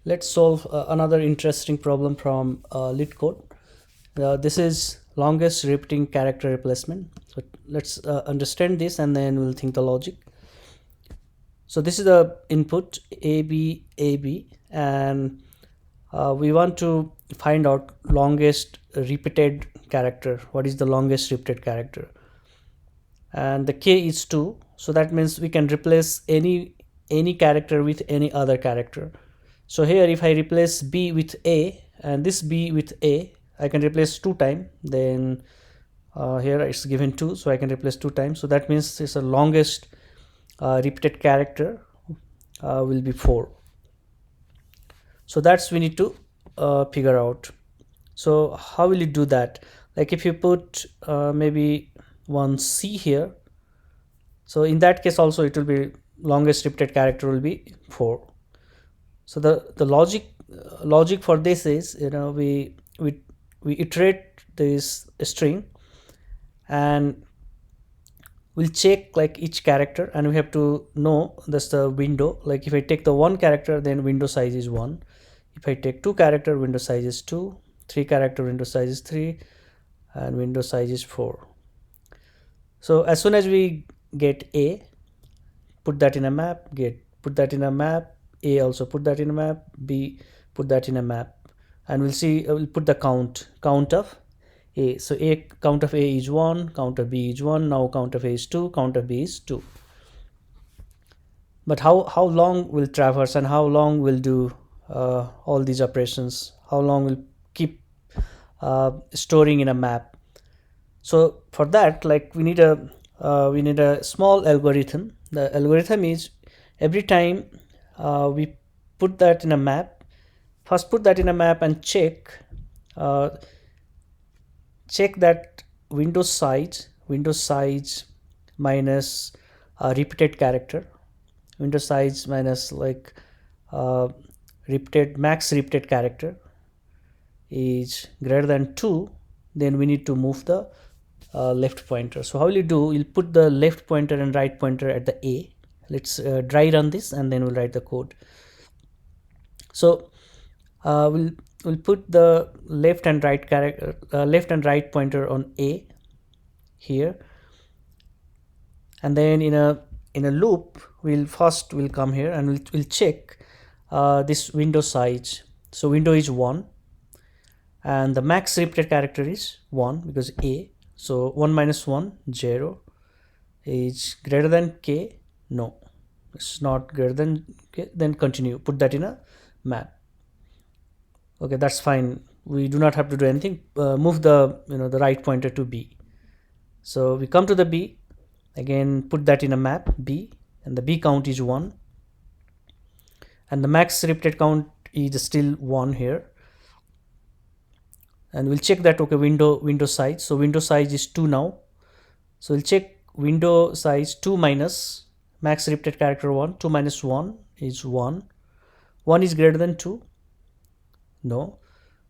Let's solve another interesting problem from Leetcode. This is longest repeating character replacement. So let's understand this and then we'll think the logic. So this is the input AB, and we want to find out longest repeated character. What is the longest repeated character? And the k is 2, so that means we can replace any character with any other character. So here if I replace b with a and this b with a, I can replace 2 times. Then here it's given 2, so I can replace 2 times. So that means it's the longest repeated character will be 4. So that's we need to figure out. So how will you do that? Like if you put maybe one c here, so in that case also it will be longest repeated character will be 4. So the logic for this is, we iterate this string and we'll check like each character, and we have to know that's the window. Like if I take the 1 character, then window size is 1. If I take 2 character, window size is 2. 3 character, window size is 3, and window size is 4. So as soon as we get a, put that in a map, put that in a map, a also put that in a map, b put that in a map, and we'll see, we'll put the count of a. So a count of a is 1, count of b is 1, now count of a is 2, count of b is 2. But how long will traverse and how long will do all these operations? How long will keep storing in a map? So for that, like we need a small algorithm. The algorithm is every time we put that in a map, first put that in a map and check that window size minus repeated character, window size minus like max repeated character is greater than 2, then we need to move the left pointer. So how will you do? You'll put the left pointer and right pointer at the a. Let's dry run this and then we'll write the code. So we'll put the left and right pointer on a here, and then in a loop we'll come here and we'll check this window size. So window is 1 and the max repeated character is 1 because a. So 1 minus 1, 0. Is greater than k? No, it's not greater than k. Then continue, put that in a map. Okay, that's fine. We do not have to do anything. Move the the right pointer to b. So we come to the b again, put that in a map b, and the b count is 1, and the max repeated count is still 1 here. And we'll check that, okay, window size. So window size is 2 now. So we'll check window size 2 minus max repeated character 1. 2 minus 1 is 1. 1 is greater than 2. No.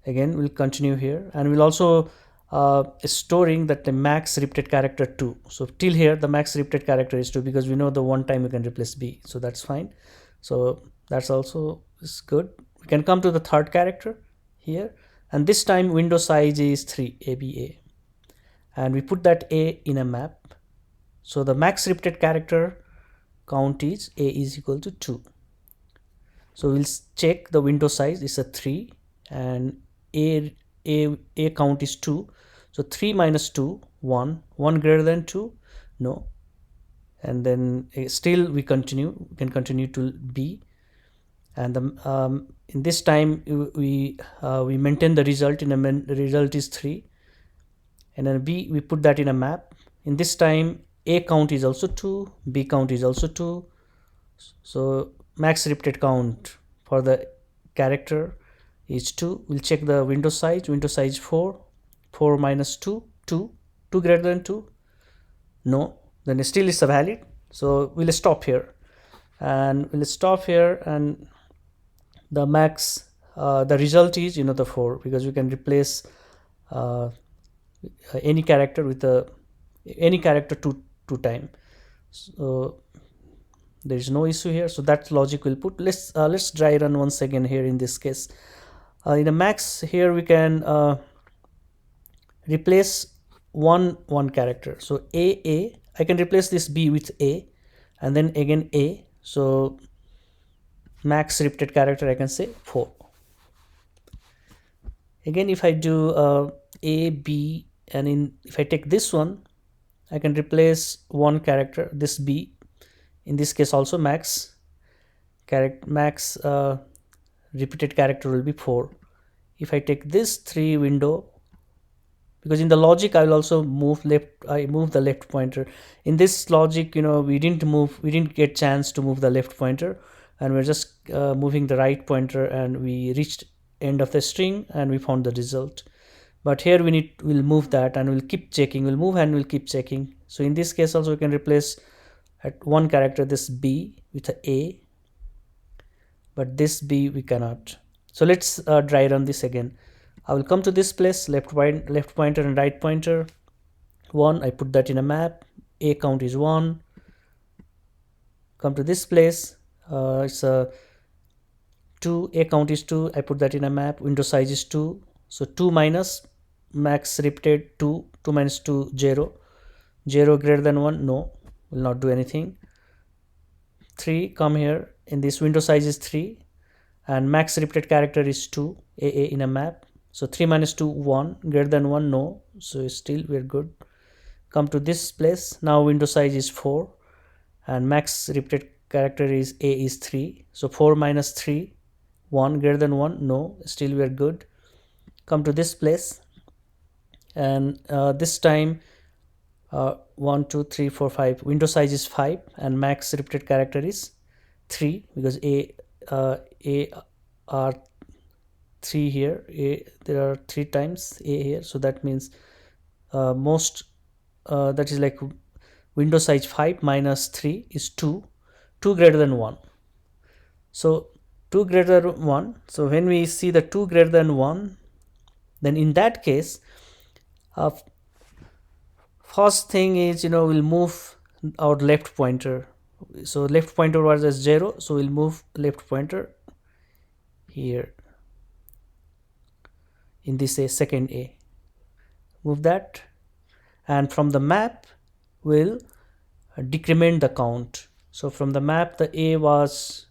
Again, we'll continue here, and we'll also storing that the max repeated character 2. So till here the max repeated character is 2 because we know the one time we can replace b. So that's fine. So that's also is good. We can come to the third character here, and this time window size is 3, ABA, and we put that a in a map. So the max repeated character count is a is equal to 2. So we'll check the window size is a 3 and a count is 2. So 3 minus 2, 1. 1 greater than 2? No. And then still we can continue to b, and in this time we maintain the result. The result is 3, and then b we put that in a map. In this time a count is also 2, b count is also 2. So max repeated count for the character is 2. We'll check the window size 4. 4 minus 2, 2 greater than 2? No. Then still is valid. So we'll stop here, and the max the result is the 4, because we can replace any character with any character two time. So there is no issue here. So that logic will put. Let's dry run once again here in this case. In a max here we can replace one character. So a I can replace this b with a, and then again a. So max repeated character I can say 4. Again, if I do a b, and if I take this one, I can replace one character, this b. In this case also max repeated character will be 4. If I take this 3 window, because in the logic I will also move left, I move the left pointer. In this logic, we didn't get chance to move the left pointer, and we're just moving the right pointer, and we reached end of the string and we found the result. But here we'll move that, and we'll keep checking, we'll move and we'll keep checking. So in this case also we can replace at one character this b with a, but this b we cannot. So let's dry run this again. I will come to this place, left pointer and right pointer 1, I put that in a map, a count is 1. Come to this place, it's a 2, a count is 2, I put that in a map, window size is 2. So 2 minus max repeated 2, 2 minus 2 0, 0 greater than 1, no, will not do anything. 3, come here, in this window size is 3, and max repeated character is 2, a in a map. So 3 minus 2 1, greater than 1, no, so still we're good. Come to this place, now window size is 4, and max repeated character is a is 3. So 4 minus 3 1, greater than 1, no, still we're good. Come to this place, and this time 1 2 3 4 5, window size is 5, and max repeated character is 3, because a are 3 here, there are 3 times a here, so that means that is like window size 5 minus 3 is 2 greater than 1. So 2 greater than 1, so when we see the 2 greater than 1, then in that case first thing is we'll move our left pointer. So left pointer was as 0, so we'll move left pointer here in this second a, move that, and from the map we'll decrement the count. So from the map the a was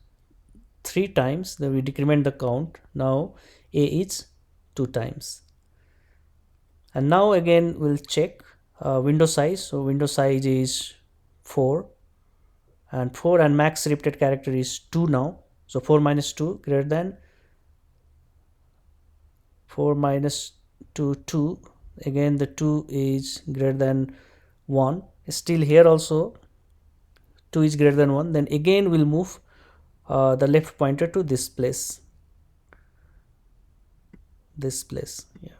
3 times, then we decrement the count, now a is 2 times. And now again we'll check window size. So window size is 4, and max repeated character is 2 now. So 4 minus 2 greater than 4 minus 2 2, again the 2 is greater than 1, still here also 2 is greater than 1. Then again we'll move the left pointer to this place, yeah.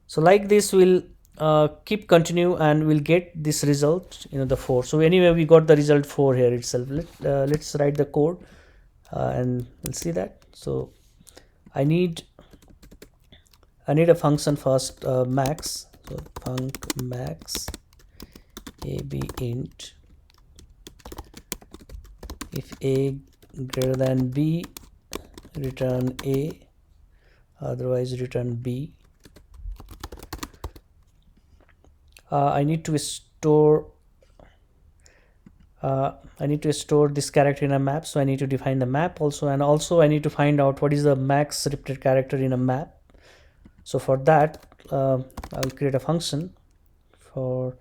So like this we'll keep continue, and we'll get this result, the 4. So anyway we got the result 4 here itself. Let's write the code and we'll see that. So I need a function first, max. So func max ab int, if a greater than b return a, otherwise return b. I need to store this character in a map, so I need to define the map also, and also I need to find out what is the max repeated character in a map. So for that I'll create a function for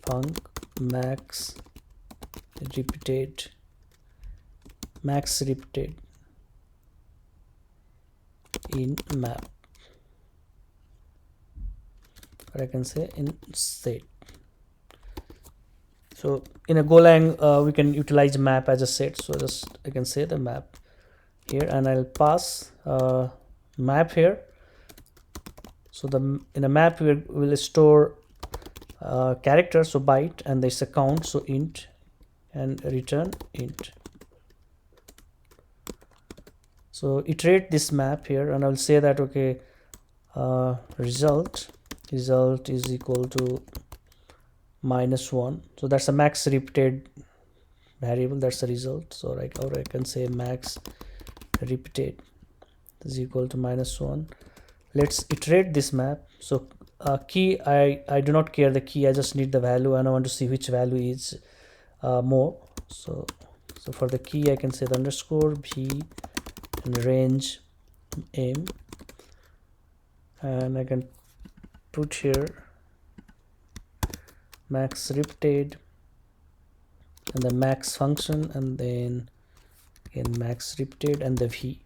func max repeated in map, or I can say in set. So in a Golang we can utilize map as a set, so just I can say the map here, and I'll pass map here. So in a map we will store character, so byte, and there's a count, so int, and return int. So iterate this map here, and I'll say that okay, result is equal to -1. So that's a max repeated variable, that's the result. So like, or I can say max repeated is equal to -1. Let's iterate this map. So key, I do not care the key, I just need the value and I want to see which value is more. So for the key I can say the underscore v and range aim, and I can put here max repeated and the max function, and then again max repeated and the v.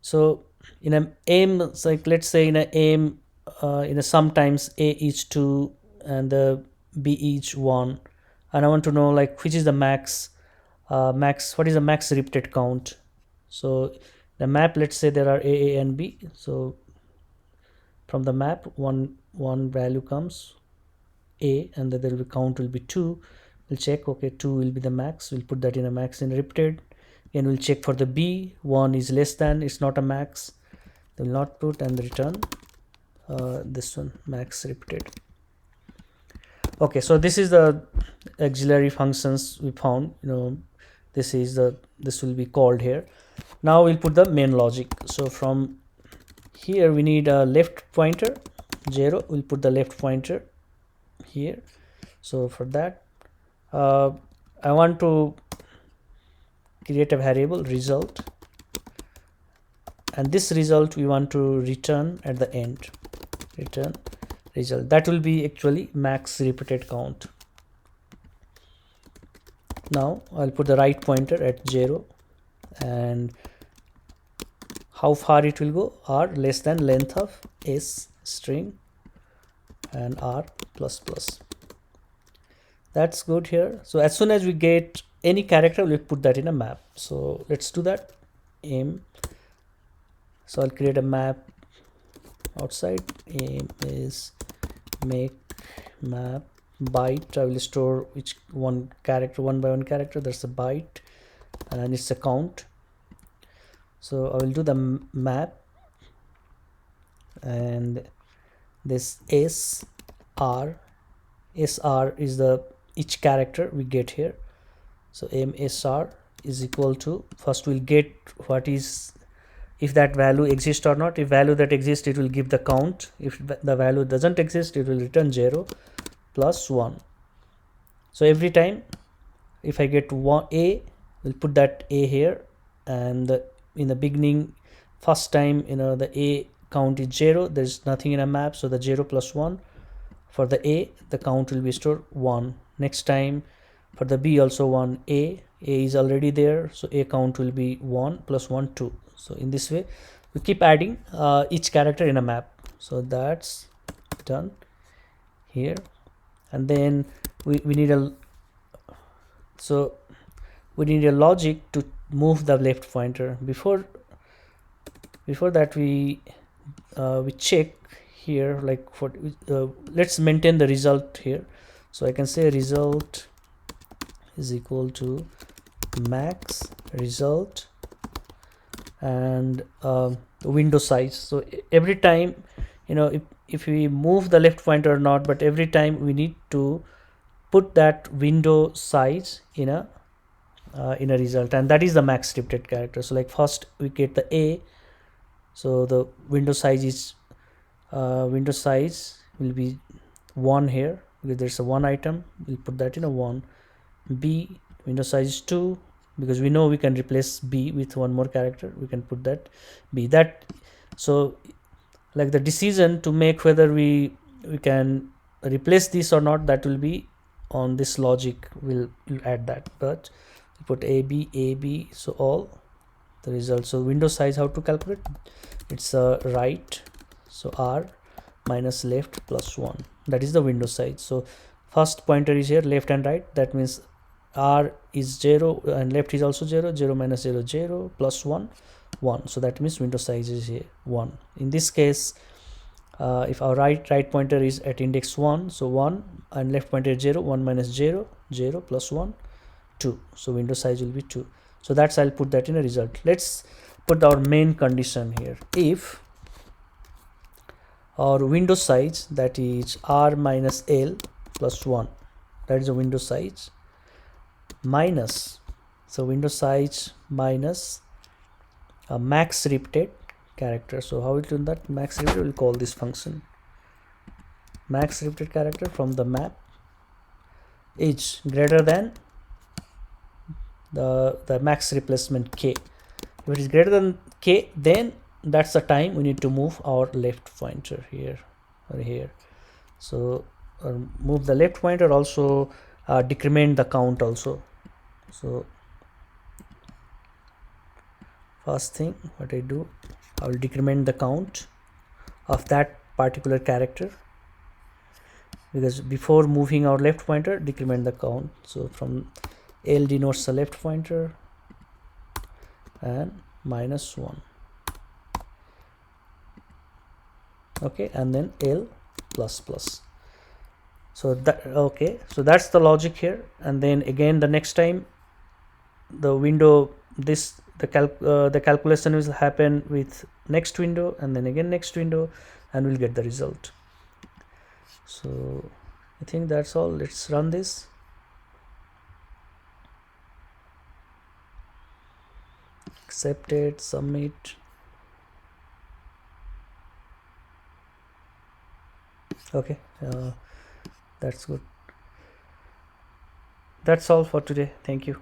So in an aim, it's like, let's say in an aim, in a sometimes a is 2 and the b is 1, and I want to know like which is the max what is the max repeated count. So the map, let's say there are a and b, so from the map one value comes a and then there will be count will be 2. We'll check, okay, 2 will be the max, we'll put that in a max in repeated, and we'll check for the b, 1 is less than, it's not a max, will not put, and return this one max repeated. Okay, so this is the auxiliary functions we found. This will be called here. Now we'll put the main logic. So from here we need a left pointer 0, we'll put the left pointer here. So for that I want to create a variable result, and this result we want to return at the end, return result, that will be actually max repeated count. Now I'll put the right pointer at 0, and how far it will go, r less than length of s string and r plus plus. That's good here. So as soon as we get any character, we'll put that in a map. So let's do that. Aim. So I'll create a map outside. Aim is make map byte. I will store which one character, one by one character, that's a byte, and it's a count. So I will do the map, and this sr is the each character we get here. So msr is equal to, first we'll get what is, if that value exists or not. If value that exists, it will give the count. If the value doesn't exist, it will return 0 plus 1. So every time if I get one a, we'll put that a here, and in the beginning first time the a count is 0, there's nothing in a map, so the 0 plus 1 for the a, the count will be stored 1. Next time for the b also 1, a is already there, so a count will be 1 plus 1 2. So in this way we keep adding each character in a map. So that's done here, and then we need a logic to move the left pointer. Before that we check here, like for let's maintain the result here. So I can say result is equal to max result and window size. So every time if we move the left pointer or not, but every time we need to put that window size in a result, and that is the max repeated character. So like first we get the a, so the window size will be 1 here because there's a 1 item, we'll put that in a 1. B window size is 2 because we know we can replace b with one more character, we can put that b. That, so like the decision to make whether we can replace this or not, that will be on this logic, we'll add that. But we put ab, so all the results. So window size, how to calculate, it's right, so r minus left plus 1, that is the window size. So first pointer is here, left and right, that means r is 0 and left is also 0, 0 minus 0 0 plus 1 1, so that means window size is here 1. In this case if our right pointer is at index 1, so 1, and left pointer is 0, 1 minus 0 0 plus 1 2, so window size will be 2. So that's, I'll put that in a result. Let's put our main condition here. If our window size, that is r minus l plus 1, that is the window size, minus, so window size minus a max repeated character. So how we do that? Max repeated, we'll call this function max repeated character from the map is greater than the max replacement k. If it is greater than k, then that's the time we need to move our left pointer here or here. So move the left pointer, also decrement the count also. So first thing what I do, I will decrement the count of that particular character, because before moving our left pointer, decrement the count. So from L denotes the left pointer and -1. Okay, and then L plus plus. So that, okay, so that's the logic here. And then again the next time the window, this the calculation will happen with next window and then again next window, and we'll get the result. So I think that's all. Let's run this. Accept it, submit. Okay, that's good. That's all for today. Thank you.